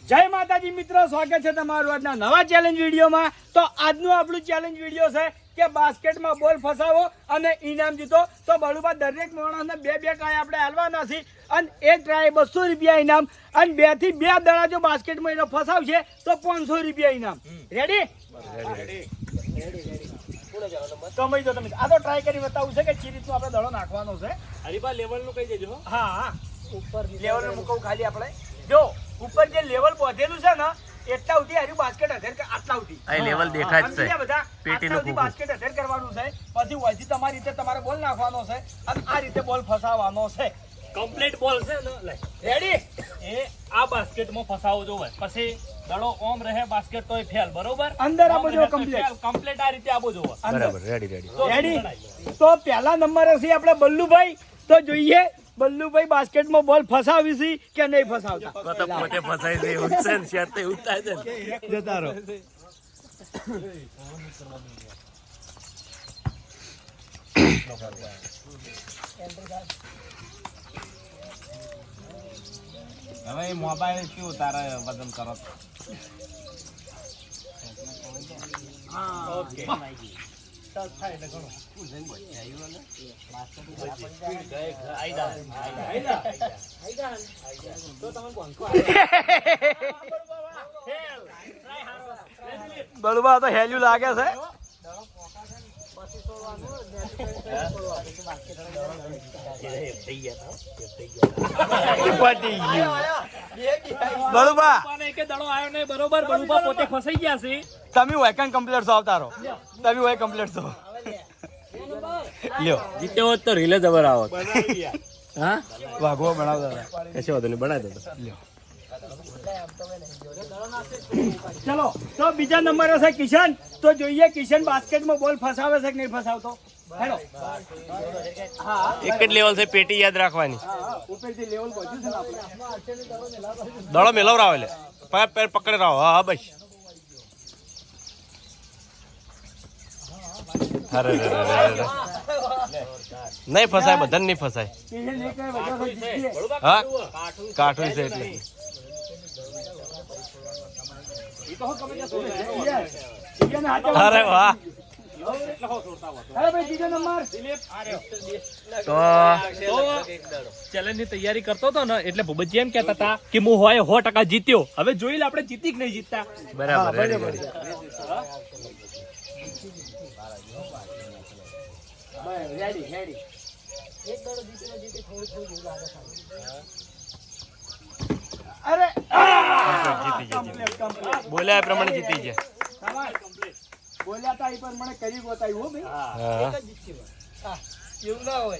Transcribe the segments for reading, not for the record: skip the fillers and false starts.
જય માતાજી મિત્રો, સ્વાગત છે તમારું આજના નવા ચેલેન્જ વિડીયોમાં। તો આજનું આપણું ચેલેન્જ વિડીયો છે કે બાસ્કેટમાં બોલ ફસાવો અને ઇનામ જીતો। તો બળુબા દરેક માણસને બે ટ્રાય આપણે હાલવાના છે અને એક ટ્રાય 200 રૂપિયા ઇનામ અને 2 થી 2 દડા જો બાસ્કેટમાં એનો ફસાવશે તો 500 રૂપિયા ઇનામ। રેડી? તો મઈ જો તમે આ તો ટ્રાય કરી બતાવું છે કે ચી રીતનું આપણે દડો નાખવાનો છે। હરીબા લેવલનું કહી દેજો। હા ઉપર લેવલનું મૂકવું ખાલી આપણે જો ઉપર જે લેવલ બોધેલું છે ને એટલા સુધી આરી બાસ્કેટ અધેર કે આટલા સુધી આ લેવલ દેખાય છે બધા પેટીનું સુધી બાસ્કેટ અધેર કરવાનું છે પછી ઓછી તમારી રીતે તમારે બોલ નાખવાનો છે અને આ રીતે બોલ ફસાવવાનો છે। કમ્પ્લીટ બોલ છે ને લે રેડી? એ આ બાસ્કેટમાં ફસાવો જોવે પછી દડો ઓમ રહે બાસ્કેટ તોય ફેલ બરોબર અંદર આપો જો કમ્પ્લીટ આ રીતે આપો જોવે બરાબર રેડી રેડી। તો પહેલા નંબર હશે આપણે બલ્લુભાઈ। તો જોઈએ બલ્લુભાઈ બાસ્કેટમાં બોલ ફસાવી છે કે નહીં ફસાવતા। તો પોતે ફસાઈ છે એવું છે ને શેર તો એવું થાય છે ને જતા રહો। હવે મોબાઈલ શું તારે વજન કરો? ઓકે ચાલ થાય ને ઘણો બળુબા તો હેલ્યું લાગે છે। બળુબા કે દડો આવ્યો નહીં બરોબર બળુબા પોતે ફસાઈ ગયા છે। તમે વેકન કમ્પ્લીટ છો આવતા રહો। તમે હોય કમ્પ્લીટ છો લ્યો। જીતે હોત તો રીલે જબર આવત હા વાઘો બનાવતા હતા। કશો વાંધો નહીં બનાવી દો લ્યો ચલો તો બીજા નંબર હશે કિશન। તો જોઈએ કિશન બાસ્કેટમાં બોલ ફસાવે છે કે નહીં ફસાવતો। હેલો હા એક જ લેવલ છે પેટી યાદ રાખવાની ઉપરથી લેવલ પહોંચ્યું છે ને આપણે। દડો મેલવરાવો એટલે પેર પકડે રહો હા બસ અરે નહીં ફસાય બધાને નહીં ફસાય કિશન એક વજહ જીતીએ। હા કાઠું છે એટલે કિશન હાથે અરે વાહ અરે ભાઈ બીજો નંબર તો ચેલેન્જ ની તૈયારી કરતો હતો ને એટલે ભૂપતજી એમ કહેતા હતા કે હું હોય 100% જીત્યો। હવે જોઈ લે આપણે જીતી કે નહીં જીતતા। બરાબર રેડી રેડી અરે જીતી બોલ્યા એ પ્રમાણે જીતી જાય બોલ્યા તા એ પ્રમાણે કરી બતાવ્યું હો ભાઈ। હા એવું ના હોય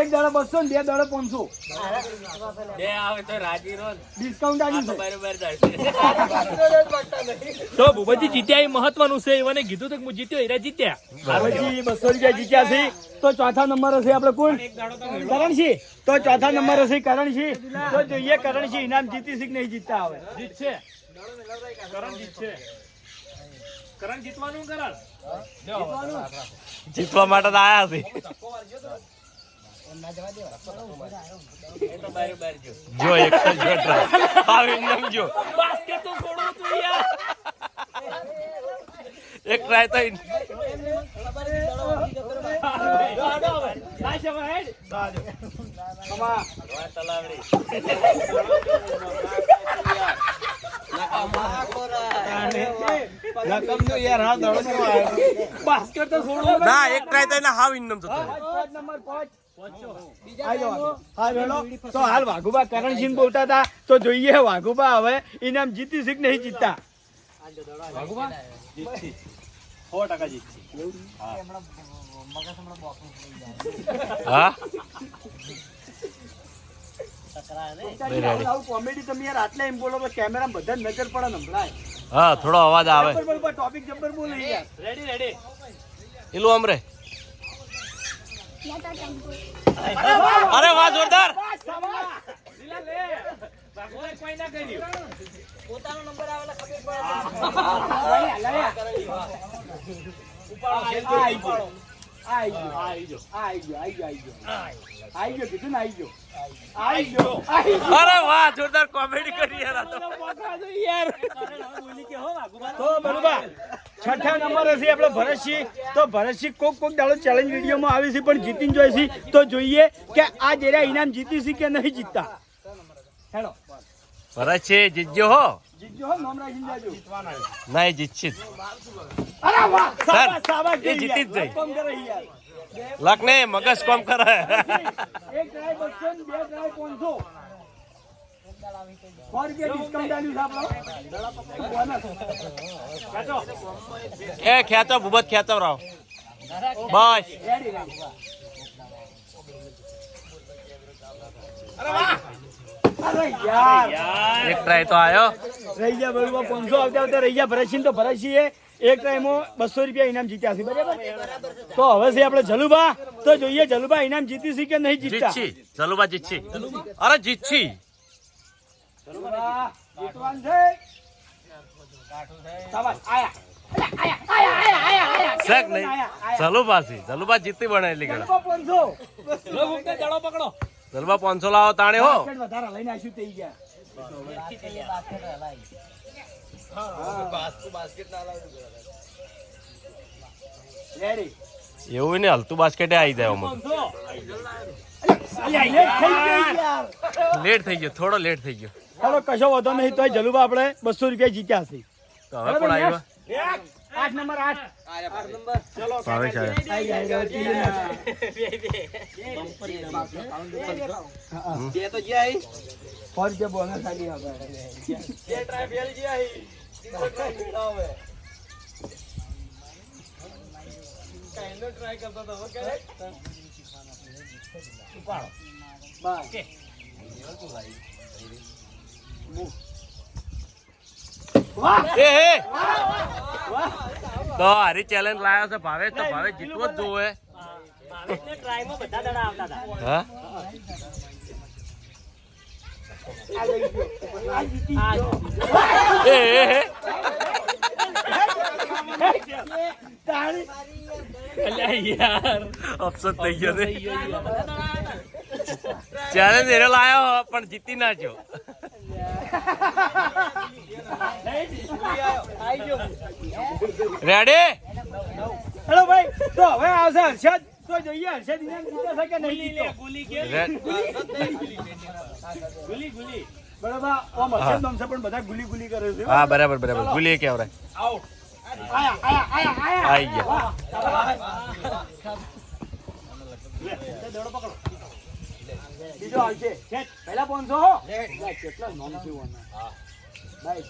એક દાડો 200 ને 2 દાડો 500 બે આવે તો રાજી રહો ડિસ્કાઉન્ટ આવ્યું છે। બરોબર જાય તો ભૂપતજી જીત્યા એ મહત્વનું છે। એવાને કીધું તો કે હું જીત્યો એરા જીત્યા। બાબુજી 200 રૂપિયા જીત્યા છે। તો ચોથા નંબર હશે આપણે કોણ? કરણસિંહ। તો ચોથા નંબર હશે કરણસિંહ। તો જોઈએ કરણસિંહ ઇનામ જીતી છે કે નહીં જીતતા આવે। જીતશે કરણ જીતશે। કરણ જીતવાનું કરણ જીતવા માટે તો આયા છે જો એક જ ટ્રાય આવી નમ જો બાસ્કેટ તો છોડો તું યાર એક ટ્રાય તો બાસ્કેટ તો છોડો ના એક ટ્રાય તો એને હાવ ઇન્નમ થતો નંબર 5 તો હાલ વાઘુબા કરણસિંહ બોલતા હતા। તો જોઈએ વાઘુબા હવે ઇનામ જીતી છે કે નહીં જીતતા। વાઘુબા જીતશે 100% જીતશે। હા કોમેડી તમે યાર આટલા એમ બોલો કેમેરા બધા નજર પડે સંભળાય। હા થોડો અવાજ આવે ટોપિક જબ્બર બોલે યાર। રેડી રેડી એલું આમ રે અરે વાહ જોરદાર કોઈ ના કર્યું પોતાનો નંબર આવેલા ખબર પડે આઈ ગયો કીધું ને આઈ ગયો અરે વાહ જોરદાર કોમેડી કરી યાર આ તો. તો બરોબર છઠ્ઠા નંબરે છે આપણે ભરતસિંહ. તો ભરતસિંહ કોક દાડો ચેલેન્જ વિડીયોમાં આવી છે પણ જીતીને જોઈ છે. તો જોઈએ કે આ જેરા ઇનામ જીતી છે કે નહીં જીતતા. હેલો ભરત છે જીતજો હો. જીતજો હો, નામ રાખીને જાજો. નહીં જીતશે જ. અરે વાહ સર, શાબાશ શાબાશ એ જીતી જ જાય. કોમ કરે યાર. લક ને મગજ કોમ કરે. એક ટ્રાય 200 ને બે ટ્રાય 500 4 રૂપિયા ડિસ્કાઉન્ટ આલ્યું છે આપણો. એ ખેંચો ભૂબત ખેંચો રાવ બસ. રેડી અરે યાર એક ટ્રાય તો આયો. રહી ગયા બરોબર 500 આવતા રહી ગયા ભરતસિંહ. તો ભરતસિંહે એક ટાઈમમાં 200 રૂપિયા ઇનામ જીત્યા છે બરાબર. તો હવે છે આપણે જલુબા. તો જોઈએ જલુબા ઇનામ જીતી છે કે નહીં જીતતા. જીતછી જલુબા જીતછી. અરે જીતછી. જલુબા જીતવાન છે. શાબાશ આયા શક નહીં જલુબા છે. જલુબા જીતી બનાવેલી ગણા. જલુબા 500 દડો પકડો. જલુબા 500 લાવો તાણે હો. બાસ્કેટ વધારે લઈને આવીશું તે ગયા. રેડી એવું ને હલતું બાસ્કેટે આવી જાય અમુક. લેટ થઈ ગયો થોડો લેટ થઈ ગયો. ચાલો કશો વધો નહીં. તોય જલુબા આપણે 200 રૂપિયા જીત્યા છે. તો હવે કોણ આવ્યો? 8 નંબર 8 ભાવેશ આવ્યો. આઈ ગયા બે તો જે આઈ 4 રૂપિયા બોનસ આલી આપણે. બે ટ્રાય ફેલ જે આઈ 300 ટ્રાય મેળાવે. કાઈનો ટ્રાય કરતો તો કરે ઉપાડો બસ કે એ હે તો હારી ચેલેન્જ લાવ્યો છે ભાવેશ. તો ભાવેશ જીતવો જ જોવે. હા એ હે યાર અફસોસ થઈ ગયો ને. ચેલેન્જ એને લાયો પણ જીતી ના છો. રેડી હેલો ભાઈ. તો હવે આવશે હર્ષદ. તો જોઈએ હર્ષદ ઇનામ જીતે છે કે નહીં જીતો. બરાબર ઓમ હર્ષદ નામસે પણ બધા ગુલી ગુલી કરે છે. હા બરાબર બરાબર ભૂલી કેવરાય આઈ ગયા. બીજો આવશે પહેલા 500 હો. કેટલા નામ છે ઓના. ભાઈ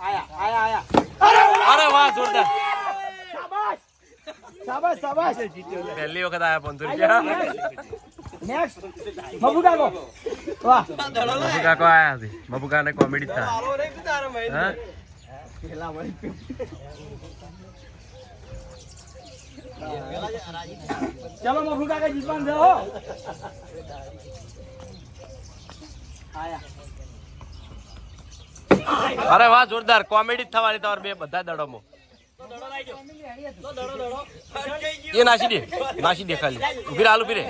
આયા અરે વાહ જોરદાર. શાબાશ શાબાશ શાબાશ. પહેલી વખત આયા 500 રૂપિયા. નેક્સ્ટ બાબુ કાકો. વાહ બાબુ કાકો આયા છે. બાબુ કાને કોમેડી થાય. હા પેલા વળી ચલો મફુ કાકા જીતવાન છે હો. આયા અરે વાહ જોરદાર કોમેડી જ થવાની તમારે બે બધા દડોમાં. એ નાસી દે ખાલી. ઉભી રે હાલ ઉભી રે.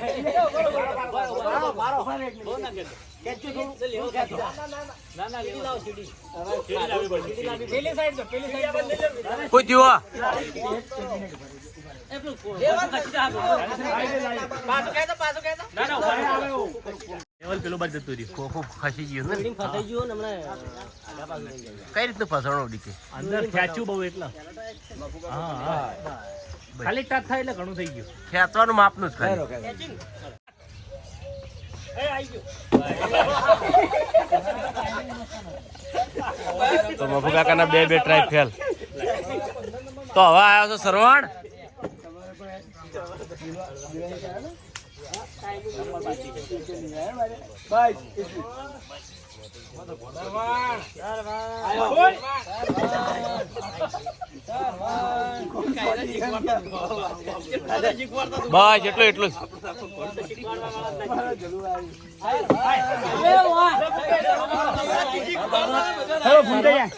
કોઈ થયું પેલું બાદ જતું રહ્યું. ખોખું ખસી ગયું ને. કઈ રીતનું ફસવાનું ડીકે અંદર ખેંચ્યું બહુ એટલે હા ખાલી ટચ થાય એટલે ઘણું થઈ ગયું. ખેંચવાનું માપનું જ ખાલી. તો મફુ કાકાના બે ટ્રાય ફેલ. તો હવે આવ્યો છે સરવણ. બસ એટલું જ.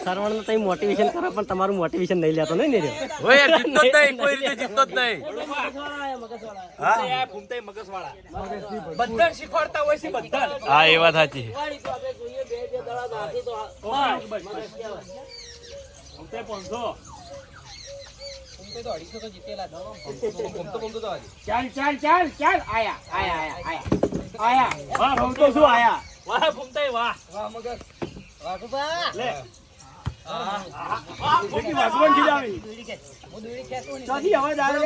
સરવણ તમે મોટિવેશન કરો પણ તમારું મોટિવેશન નહીં લેતો નહીં ને રે. ઓય યાર, જીતતો જ નહીં, કોઈ રીતે જીતતો જ નહીં. બધા શીખવાડતા હોય છે બધા. હા એ વાત સાચી છે. ચાલ ચાલ ચાલ ચાલ આયા આયા આયા આયા વાહ ભમતો શું આયા વાહ ફૂમતાઈ વાહ. જેથી ભગવાન ખીજાવી ચોથી અવાજ આવે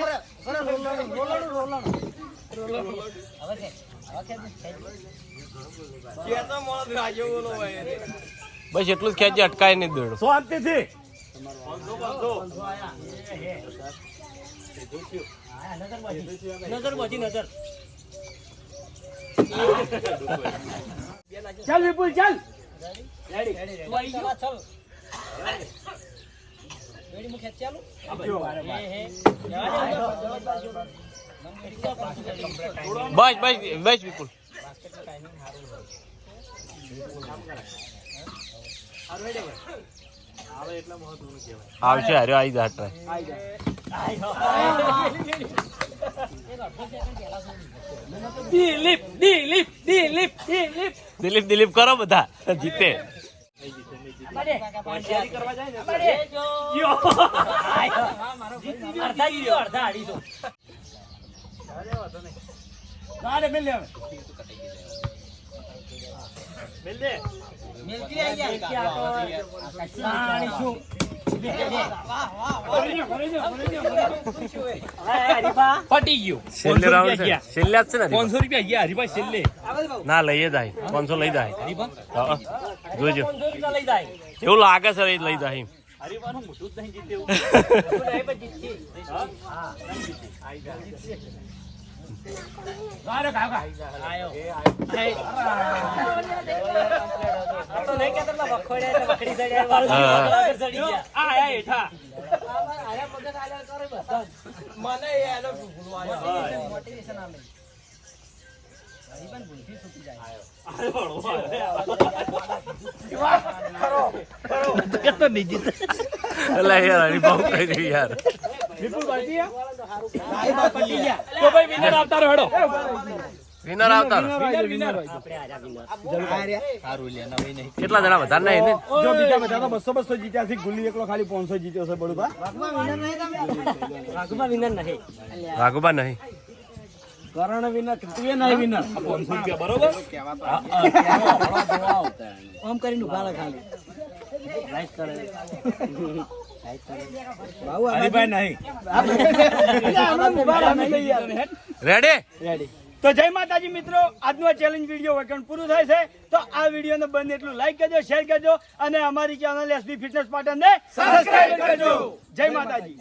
બસ એટલું જ ખેંચી, અટકાય નહીં દોડો. શાંતિથી નજર બધી નજર. ચાલ વિપુલ ચાલ બસ બસ બસ વિપુલ. આવશે હાર્યો આવી જા ટ્રાય. દિલીપ દિલીપ દિલીપ દિલીપ. દિલીપ દિલીપ કરો બધા જીતે. અડધા જીત્યો અડધા હારી તો. તારે મેલ લે હવે મેલ દે. પટી ગયું. છેલ્લે રાઉન્ડ છે, છેલ્લે જ છે ને. 500 રૂપિયા ગયા હરીભાઈ છેલ્લે. ના લઈએ જાય 500 લઈ જાય. હા, જોજો 500 રૂપિયા લઈ જાય. એવું લાગે છે એ લઈ જાય. હરીભાઈનું મોઢું જ નહીં જીતે એવું. નહીં પણ જીતશે. આ તો નહીં કહેતા પેલા વખોડ્યા એટલે વખડી ચડ્યા વાળું. હા. આગળ ચડી ગયા. આ આયા હેઠા. એટલે યાર હરીભાવ કહી દઉં યાર. વિપુલ બાજી પટી ગયા. તો ભાઈ વિનર આવતા રહો હેડો. વિનર આવતા રહો. વિનર. આપણે હાર્યા winner. કેટલા જણા વધારે નહીં ને? જો બીજા બધા તો 200 જીત્યા છે ગુલ્લી એકલો ખાલી 500 જીત્યો છે બળુભા વાઘુબા winner નહીં. વાઘુબા નહીં. કરણ વિનર તું એ નહીં વિનર 500 રૂપિયા બરોબર. આમ કરીને ઉભા રહે ખાલી. લાઈક કરે. હરીભાઈ નહીં રેડી? તો જય માતાજી મિત્રો, આજનો ચેલેન્જ વિડીયો વૈકણ પૂરું થાય છે. તો આ વિડીયોને બંને એટલું લાઈક કરજો, શેર કરજો અને અમારી ચેનલ એસબી ફિટનેસ પાટણને સબસ્ક્રાઇબ કરજો. જય માતાજી.